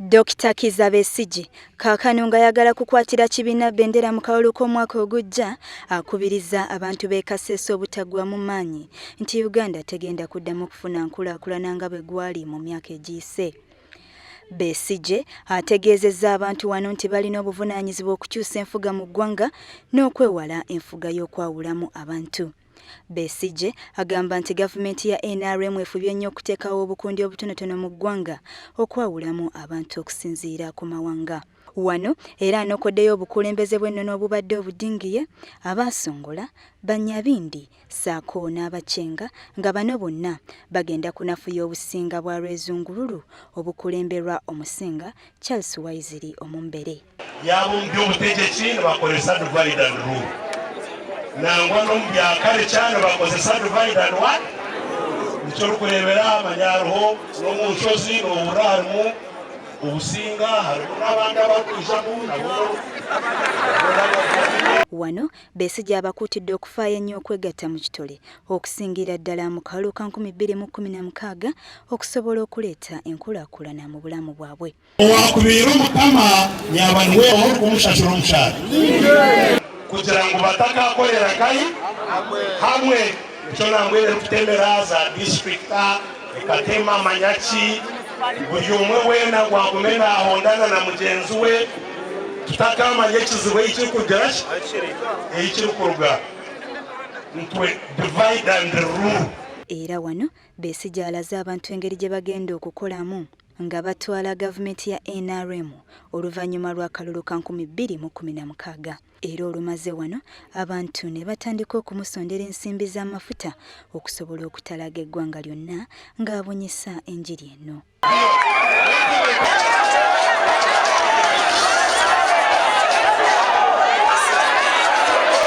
Dr. Kizza Besigye kaakano ng'ayagala kukwatira kibiina bbendera mu kalulu k'omwaka ogujja akubiriza abantu b'e Kasese obutaggwa mu maanyi nti Uganda tegenda kuddamu kufuna nkulaakulana nga bwe gwali mu myaka egiyise. Besigye ategeezezza abantu wano nti balina obuvunaanyizibwa okukyusa enfuga mu ggwanga n'okwewala enfuga y'okwawulamu abantu. Besigye agamba nti gavumenti ya NRM efubye nnyo okuteekawo obukundi obutonotono mu ggwanga okwawulamu abantu okusinziira ku mawanga. Wano era anokoddeyo obukulembeze bw'ennono obubadde obudingiye, abaasongola, Banyabindi, ssaako n'Abacenga nga bano bonna bagenda kunafuya obusinga bwa Lwezungululu obukulemberwa Omusinga Charles Waiziri Omumbere. Yabumbye obutegeki ne bakozesa divide and rule. Nangwa n'omubyakale cyane bakozesa divide and what? Nicyo kurebera amanyaruho no mu nsozi n'oburamu obusinga harimu n'abandi abakujamu nabo. Wano Besigye abakuutidde okufaayo ennyo okwegatta mu kitole okusingira ddala mu kalulu ka 2016 okusobola okuleeta enkulaakulana mu bulamu bwabwe. Owakubiri Mukama nyabanwe okumusasula omukyala kugira ngu batakakolera kayi hamwe ekyo nangwere kutemera za districta ekatema amanyaki buli omwe weena gwakumena ahondana na mugenzi we tutakamanya ekizibu ekirikugira ekiri kuruga ntwe divide and rule. Era wano Besigye alaze abantu engeri gye bagenda okukolamu nga batwala gavumenti ya NRM oluvannyuma lw'akalulu ka 2016. Era olumaze wano abantu ne batandika okumusondera ensimbi z'amafuta okusobola okutalaga eggwanga lyonna ng'abunyisa enjiri eno.